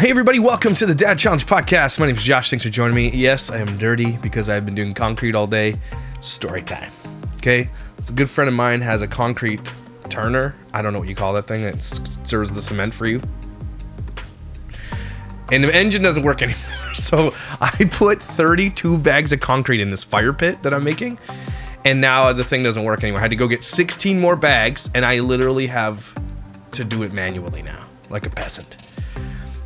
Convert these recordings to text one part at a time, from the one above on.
Hey everybody, welcome to the Dad Challenge Podcast. My name is Josh, thanks for joining me. Yes, I am dirty because I've been doing concrete all day. Story time, okay? So a good friend of mine has a concrete turner. I don't know what you call that thing that serves the cement for you. And the engine doesn't work anymore. So I put 32 bags of concrete in this fire pit that I'm making. And now the thing doesn't work anymore. I had to go get 16 more bags and I literally have to do it manually now, like a peasant.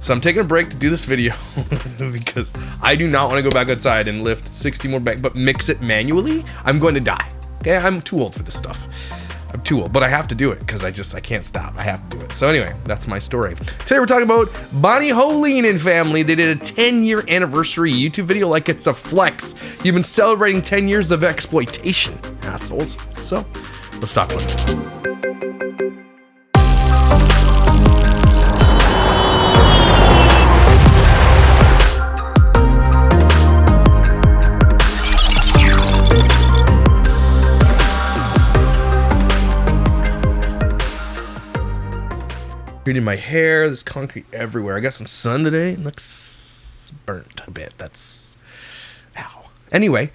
So I'm taking a break to do this video because I do not want to go back outside and lift 60 more bags, but mix it manually. I'm going to die. Okay, I'm too old for this stuff. I'm too old, but I have to do it because I can't stop. I have to do it. So anyway, that's my story. Today we're talking about Bonnie Hoellein and family. They did a 10-year anniversary YouTube video like it's a flex. You've been celebrating 10 years of exploitation, assholes. So let's talk about it. In my hair, there's concrete everywhere. I got some sun today. It looks burnt a bit. That's ow. Anyway,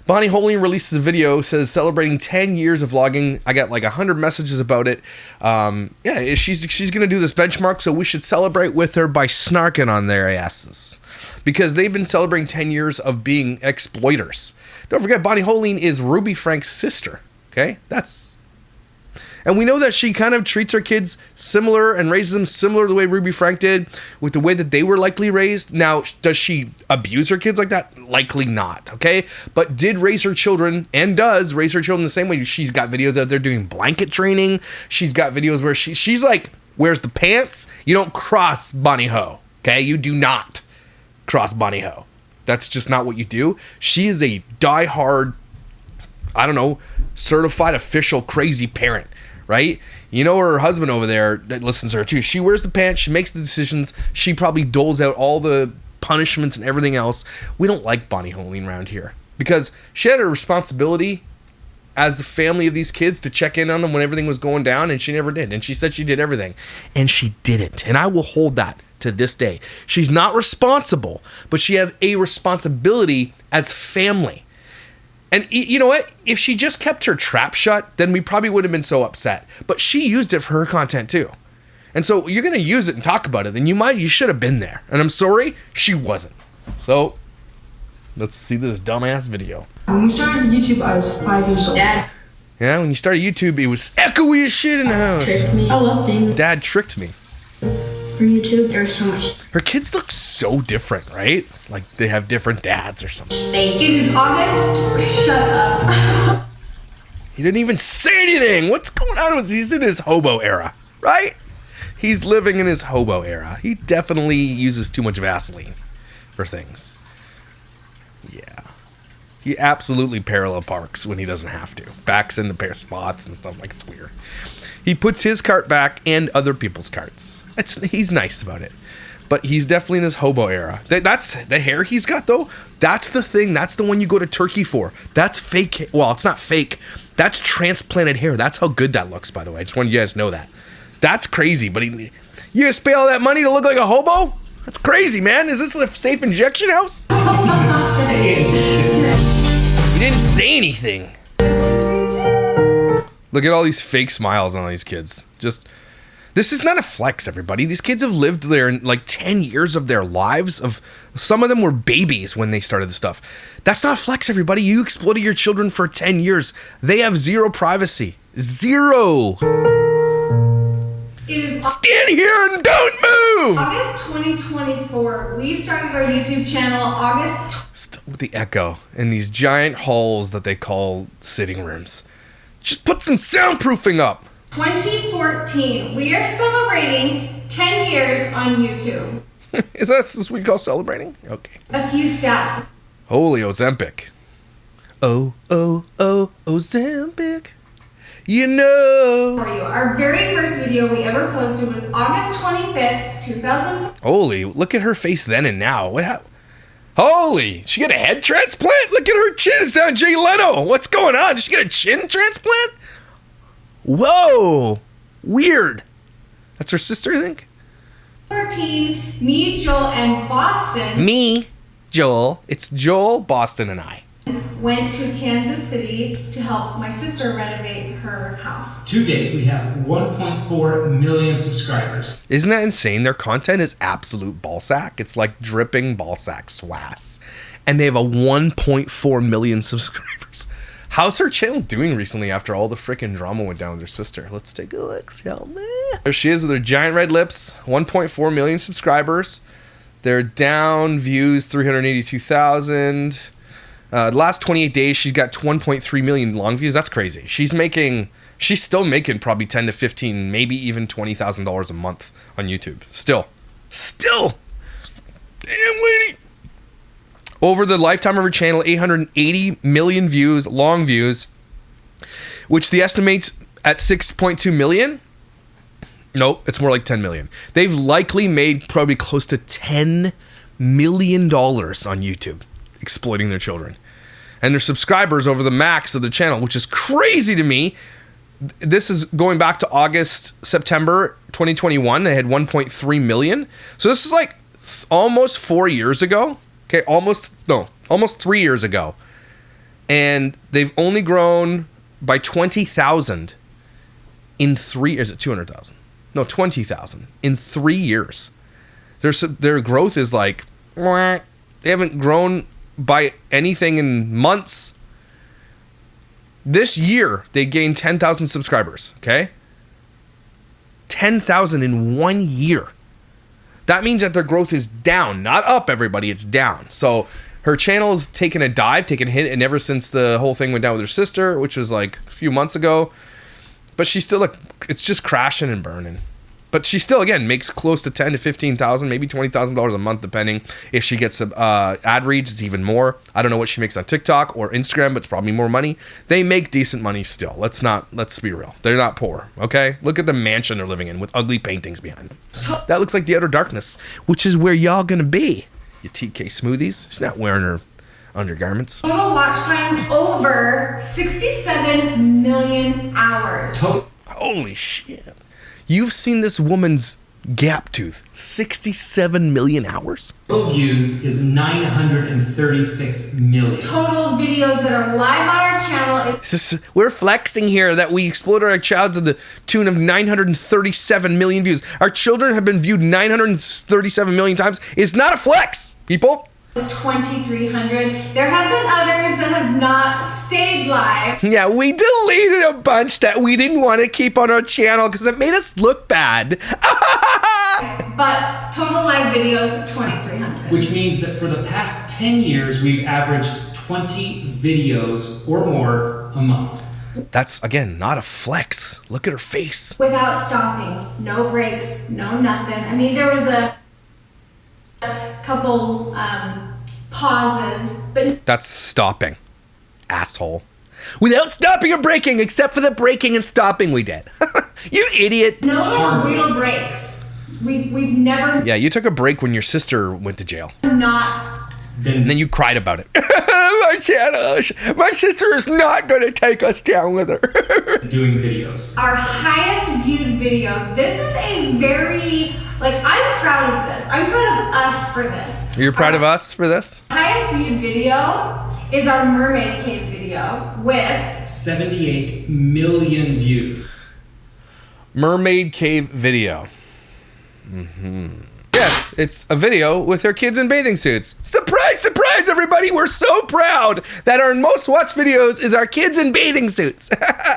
Bonnie Hoellein releases a video, says celebrating 10 years of vlogging. I got like 100 messages about it. Yeah, she's gonna do this benchmark, so we should celebrate with her by snarking on their asses because they've been celebrating 10 years of being exploiters. Don't forget, Bonnie Hoellein is Ruby Frank's sister. Okay, and we know that she kind of treats her kids similar and raises them similar to the way Ruby Frank did with the way that they were likely raised. Now, does she abuse her kids like that? Likely not, okay? But did raise her children and does raise her children the same way. She's got videos out there doing blanket training. She's got videos where she's like, wears the pants. You don't cross Bonnie Ho, okay? You do not cross Bonnie Ho. That's just not what you do. She is a diehard, I don't know, certified official crazy parent. Right? You know, her husband over there that listens to her too. She wears the pants. She makes the decisions. She probably doles out all the punishments and everything else. We don't like Bonnie Hoellein around here because she had a responsibility as the family of these kids to check in on them when everything was going down, and she never did. And she said she did everything, and she didn't. And I will hold that to this day. She's not responsible, but she has a responsibility as family. And you know what? If she just kept her trap shut, then we probably wouldn't have been so upset. But she used it for her content too. And so you're going to use it and talk about it, then you should have been there. And I'm sorry, she wasn't. So let's see this dumbass video. When we started YouTube, I was 5 years old. Dad. Yeah, when you started YouTube, it was echoey as shit in the house. Tricked me. I love being Dad tricked me. for YouTube. There's so much. Her kids look so different, right? Like they have different dads or something. It is August. Shut up. He didn't even say anything. What's going on with he's in his hobo era, right? He's living in his hobo era. He definitely uses too much Vaseline for things. Yeah. He absolutely parallel parks when he doesn't have to. Backs into pair spots and stuff like it's weird. He puts his cart back and other people's carts. He's nice about it. But he's definitely in his hobo era. That's the hair he's got, though. That's the thing. That's the one you go to Turkey for. That's fake. Well, it's not fake. That's transplanted hair. That's how good that looks, by the way. I just want you guys to know that. That's crazy. But you gonna pay all that money to look like a hobo? That's crazy, man. Is this a safe injection house? He didn't say anything. Look at all these fake smiles on all these kids. This is not a flex, everybody. These kids have lived there in like 10 years of their lives. Some of them were babies when they started this stuff. That's not flex, everybody. You exploited your children for 10 years. They have zero privacy. Zero. It is Stand here and don't move. August 2024. We started our YouTube channel August. With the echo in these giant halls that they call sitting rooms. Just put some soundproofing up. 2014. We are celebrating 10 years on YouTube. Is that what we call celebrating? Okay. A few stats. Holy Ozempic. Oh, Ozempic. You know. For you. Our very first video we ever posted was August 25th, 2000. Holy, look at her face then and now. What happened? Holy, she got a head transplant? Look at her chin. It's down Jay Leno. What's going on? Did she get a chin transplant? Whoa. Weird. That's her sister, I think? 14, me, Joel, and Boston Me, Joel. It's Joel, Boston, and I. went to Kansas City to help my sister renovate her house. To date, we have 1.4 million subscribers. Isn't that insane? Their content is absolute ballsack. It's like dripping ballsack swass. And they have a 1.4 million subscribers. How's her channel doing recently after all the freaking drama went down with her sister? Let's take a look, shall we? There she is with her giant red lips. 1.4 million subscribers. They're down views, 382,000. Last 28 days, she's got 1.3 million long views. That's crazy. She's still making probably 10 to 15, maybe even $20,000 a month on YouTube. Still. Damn lady. Over the lifetime of her channel, 880 million views, long views, which the estimates at 6.2 million. Nope, it's more like 10 million. They've likely made probably close to $10 million on YouTube exploiting their children. And their subscribers over the max of the channel, which is crazy to me. This is going back to September 2021. They had 1.3 million. So this is like almost 4 years ago. Okay, almost 3 years ago. And they've only grown by 20,000 in 3 years. Is it 200,000? No, 20,000 in 3 years. Their growth is like, they haven't grown by anything in months. This year, they gained 10,000 subscribers, okay? 10,000 in 1 year. That means that their growth is down, not up, everybody. It's down. So her channel has taken a dive, taken a hit, and ever since the whole thing went down with her sister, which was like a few months ago, but she's still like, it's just crashing and burning. But she still, again, makes close to 10 to 15,000, maybe $20,000 a month, depending. If she gets ad reads, it's even more. I don't know what she makes on TikTok or Instagram, but it's probably more money. They make decent money still. Let's be real. They're not poor, okay? Look at the mansion they're living in with ugly paintings behind them. That looks like the Outer Darkness, which is where y'all gonna be. You TK smoothies. She's not wearing her undergarments. Total watch time over 67 million hours. Holy shit. You've seen this woman's gap tooth. 67 million hours? Total views is 936 million. Total videos that are live on our channel. We're flexing here that we exploded our child to the tune of 937 million views. Our children have been viewed 937 million times. It's not a flex, people. It's 2,300. There have been others that have not stayed live. Yeah, we deleted a bunch that we didn't want to keep on our channel because it made us look bad. But total live videos, 2,300. Which means that for the past 10 years, we've averaged 20 videos or more a month. That's, again, not a flex. Look at her face. Without stopping. No breaks, no nothing. I mean, there was a couple pauses, but that's stopping, asshole. Without stopping or breaking, except for the breaking and stopping we did. You idiot. no real breaks. We've never Yeah, you took a break when your sister went to jail. not. And then you cried about it. My sister is not going to take us down with her. Doing videos. Our highest viewed video. This is a very, I'm proud of this. I'm proud of us for this. You're proud of us for this? Highest viewed video is our mermaid cave video with 78 million views. Mermaid cave video. Yes, it's a video with her kids in bathing suits. Surprise, surprise, everybody. We're so proud that our most watched videos is our kids in bathing suits.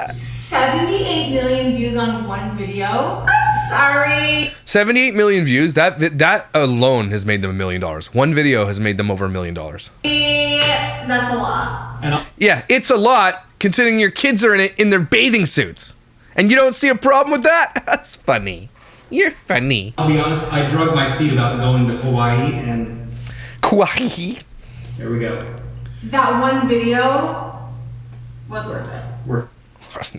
78 million views on one video. I'm sorry. 78 million views. That alone has made them $1 million. One video has made them over $1 million. That's a lot. Yeah, it's a lot considering your kids are in their bathing suits. And you don't see a problem with that? That's funny. You're funny. I'll be honest, I drug my feet about going to Hawaii and... Kauai. There we go. That one video was worth it.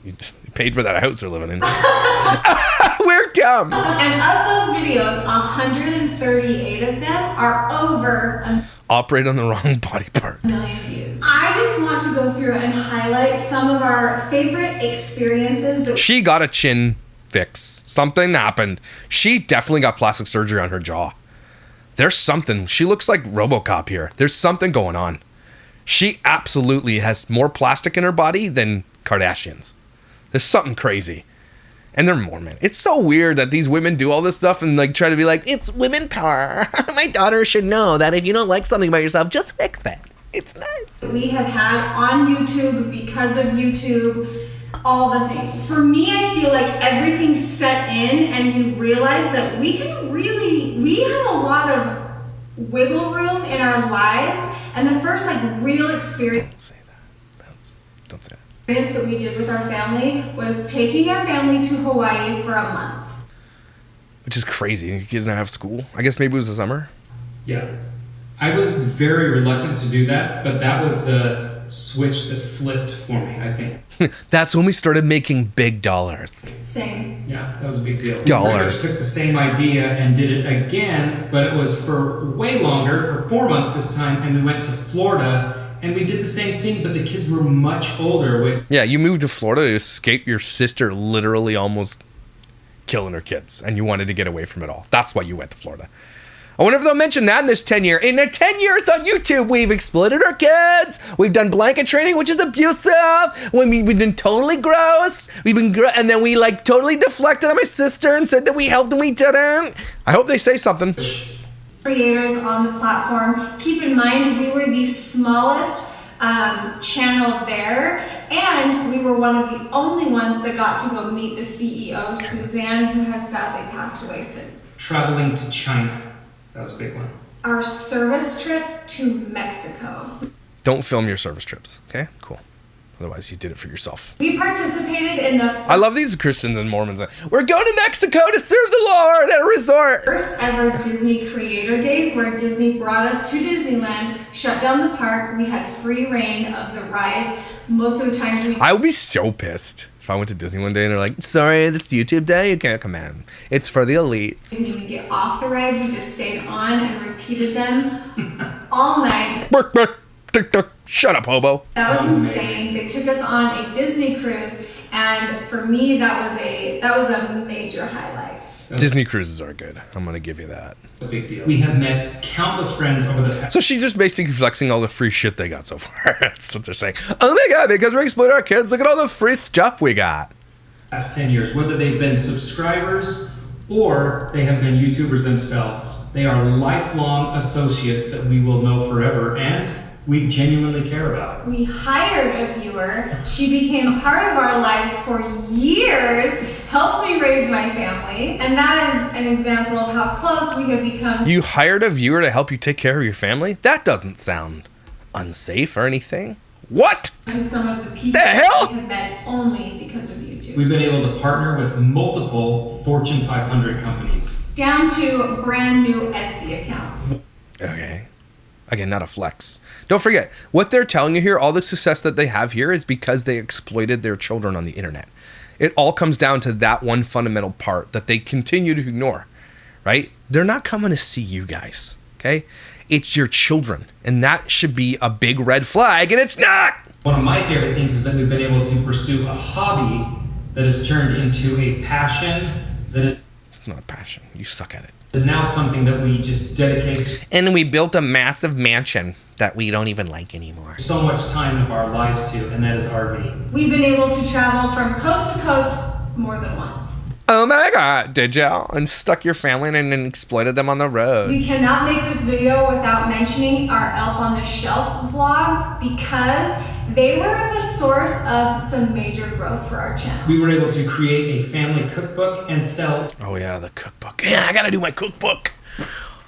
You paid for that house they're living in. We're dumb. And of those videos, 138 of them are over Operate on the wrong body part. 1 million views. I just want to go through and highlight some of our favorite experiences that She got a chin fix. Something happened. She definitely got plastic surgery on her jaw. There's something. She looks like RoboCop here. There's something going on. She absolutely has more plastic in her body than Kardashians. There's something crazy. And they're Mormon. It's so weird that these women do all this stuff and like try to be like, it's women power. My daughter should know that if you don't like something about yourself, just fix it. It's nice. We have had on YouTube, because of YouTube, all the things. For me, I feel like everything's set in and we realize that we have a lot of wiggle room in our lives. And the first like real experience. Don't say that. Don't say that. That we did with our family was taking our family to Hawaii for a month. Which is crazy. You kids not have school. I guess maybe it was the summer. Yeah. I was very reluctant to do that, but that was the switch that flipped for me, I think. That's when we started making big dollars. Same. Yeah, that was a big deal. Dollars. We took the same idea and did it again, but it was for way longer, for 4 months this time, and we went to Florida. And we did the same thing, but the kids were much older. Yeah, you moved to Florida to escape your sister literally almost killing her kids, and you wanted to get away from it all. That's why you went to Florida. I wonder if they'll mention that in this 10 year. In the 10 years on YouTube, we've exploited our kids. We've done blanket training, which is abusive. We've been totally gross. And then we like totally deflected on my sister and said that we helped and we didn't. I hope they say something. Creators on the platform. Keep in mind, we were the smallest channel there, and we were one of the only ones that got to go meet the CEO, Suzanne, who has sadly passed away since. Traveling to China. That was a big one. Our service trip to Mexico. Don't film your service trips, okay? Cool. Otherwise, you did it for yourself. We participated in the I love these Christians and Mormons. We're going to Mexico to serve the Lord at a resort. first ever Disney Creator Days, where Disney brought us to Disneyland, shut down the park. We had free reign of the rides. Most of the times I would be so pissed if I went to Disney one day and they're like, sorry, this YouTube day, you can't come in. It's for the elites. we didn't even get off the rides. We just stayed on and repeated them all night. Shut up, hobo. That was insane. They took us on a Disney cruise, and for me, that was a major highlight. Disney cruises are good. I'm going to give you that. A big deal. We have met countless friends over the past. So she's just basically flexing all the free shit they got so far. That's what they're saying. Oh my God, because we're exploiting our kids, look at all the free stuff we got. Past 10 years, whether they've been subscribers or they have been YouTubers themselves, they are lifelong associates that we will know forever and we genuinely care about. We hired a viewer. She became part of our lives for years, helped me raise my family, and that is an example of how close we have become. You hired a viewer to help you take care of your family? That doesn't sound unsafe or anything. What? To some of the people The hell? we have met only because of YouTube. We've been able to partner with multiple Fortune 500 companies. Down to brand new Etsy accounts. Okay. Again, not a flex. Don't forget, what they're telling you here, all the success that they have here is because they exploited their children on the internet. It all comes down to that one fundamental part that they continue to ignore, right? They're not coming to see you guys, okay? It's your children, and that should be a big red flag, and it's not! One of my favorite things is that we've been able to pursue a hobby that has turned into a passion that is It's not a passion. You suck at it. now something that we just dedicate And we built a massive mansion that we don't even like anymore. so much time of our lives to, and that is RV. We've been able to travel from coast to coast more than once. Oh my God, did y'all? And stuck your family in and exploited them on the road. We cannot make this video without mentioning our Elf on the Shelf vlogs because they were the source of some major growth for our channel. We were able to create a family cookbook and sell. Oh yeah, the cookbook. Yeah, I gotta do my cookbook.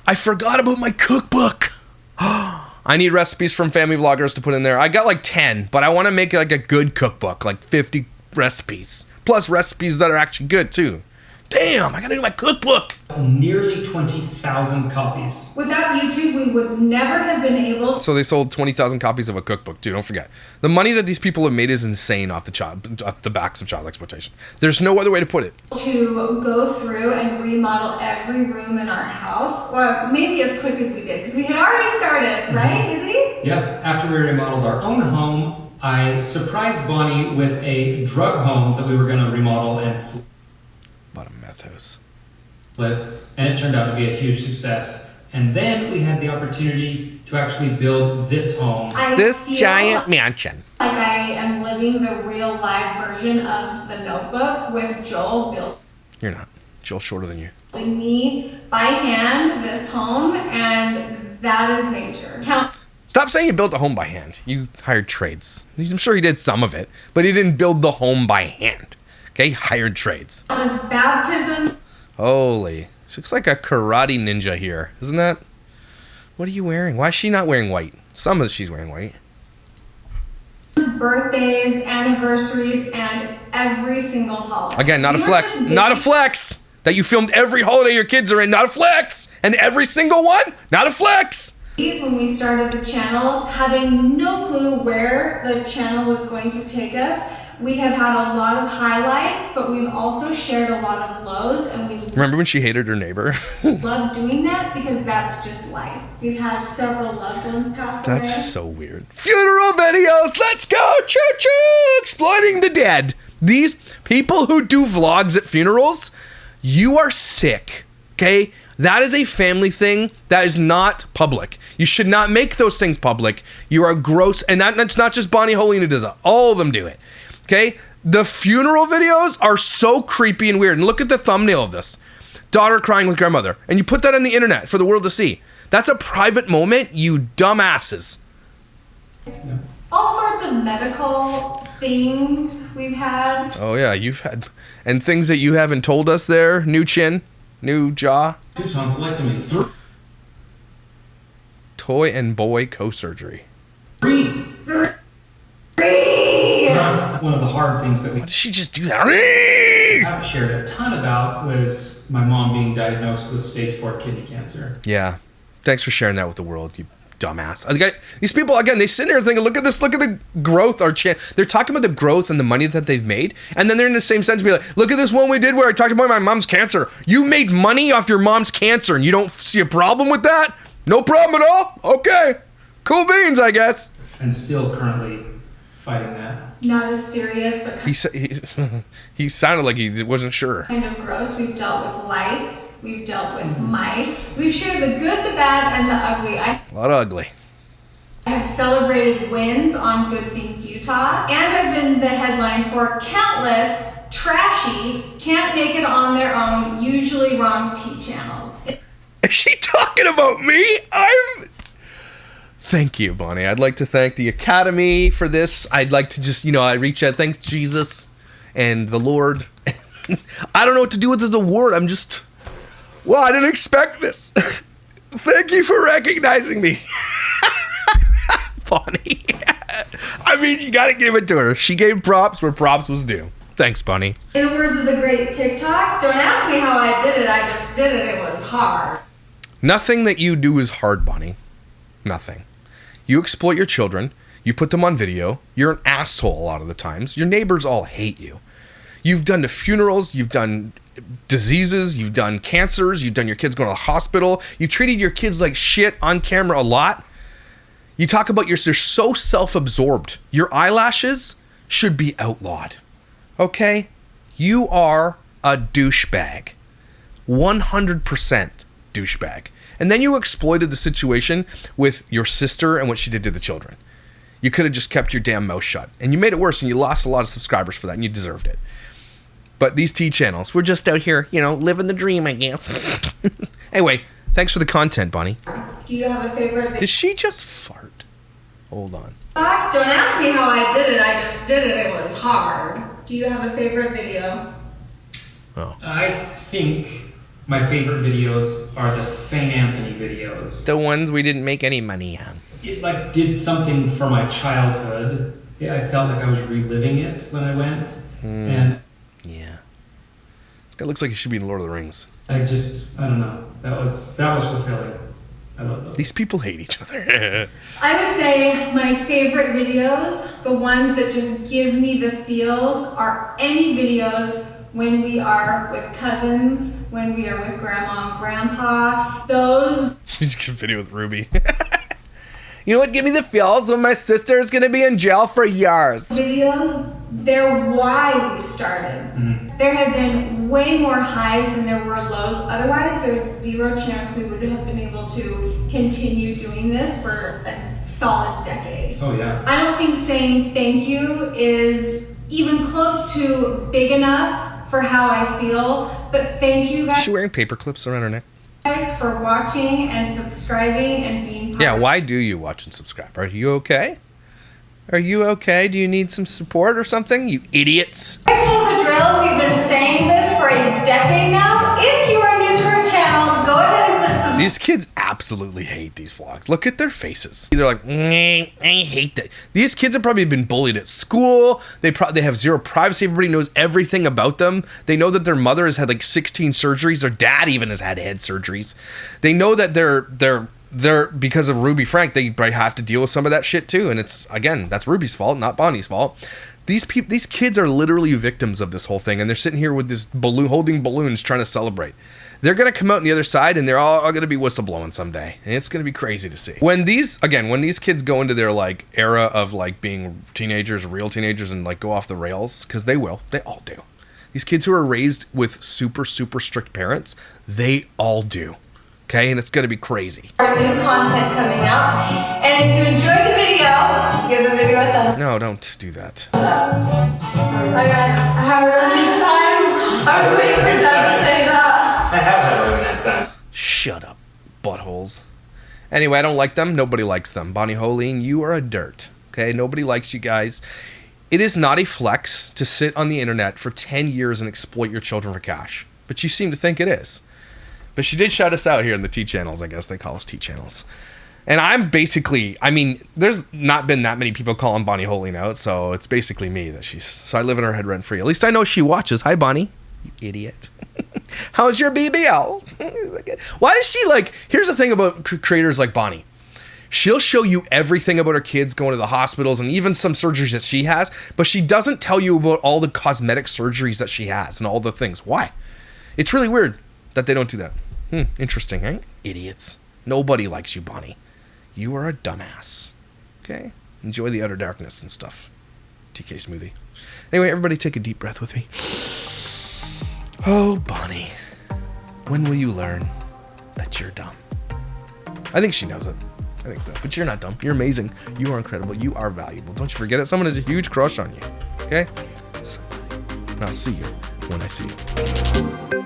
I forgot about my cookbook. I need recipes from family vloggers to put in there. I got like 10, but I want to make like a good cookbook, like 50 recipes. Plus recipes that are actually good too. Damn, I gotta do my cookbook. Nearly 20,000 copies. Without YouTube, we would never have been able So they sold 20,000 copies of a cookbook too, don't forget. The money that these people have made is insane off the backs of child exploitation. There's no other way to put it. to go through and remodel every room in our house, or maybe as quick as we did, because we had already started, right? Did we? Yep, after we remodeled our own home, I surprised Bonnie with a drug home that we were going to remodel and bathhouse. and it turned out to be a huge success. And then we had the opportunity to actually build this home. This giant mansion. Like I am living the real live version of The Notebook with Joel building You're not. Joel's shorter than you. me by hand this home, and that is nature. Stop saying you built a home by hand. You hired trades. I'm sure he did some of it, but he didn't build the home by hand. Okay, he hired trades. Countless baptisms. Holy. She looks like a karate ninja here, isn't that? What are you wearing? Why is she not wearing white? Some of she's wearing white. Birthdays, anniversaries, and every single holiday. Again, not a We were flex. just Not a busy. flex! That you filmed every holiday your kids are in. Not a flex! And every single one? Not a flex! When we started the channel, having no clue where the channel was going to take us, we have had a lot of highlights, but we've also shared a lot of lows, and we Remember when she hated her neighbor? love doing that because that's just life. We've had several loved ones pass away. That's so weird. Funeral videos! Let's go! Choo-choo! Exploiting the dead. These people who do vlogs at funerals, you are sick. Okay? That is a family thing. That is not public. You should not make those things public. You are gross. And that's not just Bonnie Hoellein who does it. All of them do it. Okay? The funeral videos are so creepy and weird. And look at the thumbnail of this. Daughter crying with grandmother. And you put that on the internet for the world to see. That's a private moment, you dumbasses. All sorts of medical things we've had. Oh yeah, you've had... And things that you haven't told us there. New chin. New jaw. 2 tonsillectomies. Toy and boy co-surgery. 3. One of the hard things that we Did she just do that? haven't shared a ton about was my mom being diagnosed with stage 4 kidney cancer. Yeah. Thanks for sharing that with the world, you dumbass. These people, again, they sit there thinking, look at this, look at the growth. They're talking about the growth and the money that they've made. And then they're in the same sense be like, look at this one we did where I talked about my mom's cancer. You made money off your mom's cancer and you don't see a problem with that? No problem at all? Okay. Cool beans, I guess. And still currently fighting that. Not as serious, but He sounded like he wasn't sure. kind of gross. We've dealt with lice. We've dealt with mice. We've shared the good, the bad, and the ugly. I A lot of ugly. have celebrated wins on Good Things Utah, and I've been the headline for countless trashy, can't make it on their own, usually wrong T channels. Is she talking about me? Thank you, Bonnie. I'd like to thank the Academy for this. I'd like to just, I reach out. Thanks, Jesus and the Lord. I don't know what to do with this award. I didn't expect this. Thank you for recognizing me. Bonnie. I mean, you gotta give it to her. She gave props where props was due. Thanks, Bonnie. In the words of the great TikTok, don't ask me how I did it, I just did it, it was hard. Nothing that you do is hard, Bonnie. Nothing. You exploit your children. You put them on video. You're an asshole a lot of the times. Your neighbors all hate you. You've done the funerals. You've done diseases. You've done cancers. You've done your kids going to the hospital. You've treated your kids like shit on camera a lot. You talk about you're so self-absorbed. Your eyelashes should be outlawed. Okay? You are a douchebag. 100% douchebag. And then you exploited the situation with your sister and what she did to the children. You could have just kept your damn mouth shut. And you made it worse, and you lost a lot of subscribers for that, and you deserved it. But these T channels, we're just out here, living the dream, I guess. Anyway, thanks for the content, Bonnie. Do you have a favorite Did she just fart? Hold on. TikTok? Don't ask me how I did it, I just did it, it was hard. Do you have a favorite video? I think my favorite videos are the St. Anthony videos. The ones we didn't make any money on. It did something for my childhood. I felt like I was reliving it when I went. And Yeah. This guy looks like he should be in Lord of the Rings. I don't know. That was fulfilling. I love those. These people hate each other. I would say my favorite videos, the ones that just give me the feels, are any videos when we are with cousins, when we are with grandma and grandpa. Those Just a video with Ruby. You know what give me the feels when my sister is gonna be in jail for years. Videos, they're why we started. There have been way more highs than there were lows. Otherwise, there's zero chance we would have been able to continue doing this for a solid decade. Oh yeah. I don't think saying thank you is even close to big enough for how I feel, but thank you Is she wearing paper clips around her neck? guys for watching and subscribing and being part Yeah, of why do you watch and subscribe? Are you okay? Are you okay? Do you need some support or something? You idiots. You know the drill. We've been saying this for a decade now. If you are new to our channel, go ahead and click subscribe. These kids absolutely hate these vlogs. Look at their faces. They're like, I hate that. These kids have probably been bullied at school. They have zero privacy. Everybody knows everything about them. They know that their mother has had like 16 surgeries. Their dad even has had head surgeries. They know that they're because of Ruby Frank, they probably have to deal with some of that shit too. And it's, again, that's Ruby's fault, not Bonnie's fault. These kids are literally victims of this whole thing, and they're sitting here with this balloon, holding balloons, trying to celebrate. They're gonna come out on the other side, and they're all gonna be whistleblowing someday, and it's gonna be crazy to see. When these kids go into their like era of like being teenagers, real teenagers, and like go off the rails, because they will, they all do. These kids who are raised with super strict parents, they all do. Okay, and it's gonna be crazy. New content coming out, and if you enjoyed the video, give the video a thumbs up. No, don't do that. I had a really nice time. I was waiting for Doug to say that. I have had a really nice time. Shut up, buttholes. Anyway, I don't like them. Nobody likes them. Bonnie Hoellein, you are a dirt. Okay, nobody likes you guys. It is not a flex to sit on the internet for 10 years and exploit your children for cash, but you seem to think it is. But she did shout us out here in the T channels. I guess they call us T channels. And I'm basically, I mean, there's not been that many people calling Bonnie Hoellein out, so it's basically me that so I live in her head rent free. At least I know she watches. Hi, Bonnie. You idiot. How's your BBL? Why does she here's the thing about creators like Bonnie. She'll show you everything about her kids going to the hospitals and even some surgeries that she has, but she doesn't tell you about all the cosmetic surgeries that she has and all the things. Why? It's really weird that they don't do that. Interesting, right? Idiots. Nobody likes you, Bonnie. You are a dumbass. Okay? Enjoy the utter darkness and stuff. TK Smoothie. Anyway, everybody take a deep breath with me. Oh, Bonnie. When will you learn that you're dumb? I think she knows it. I think so. But you're not dumb. You're amazing. You are incredible. You are valuable. Don't you forget it. Someone has a huge crush on you. Okay? And I'll see you when I see you.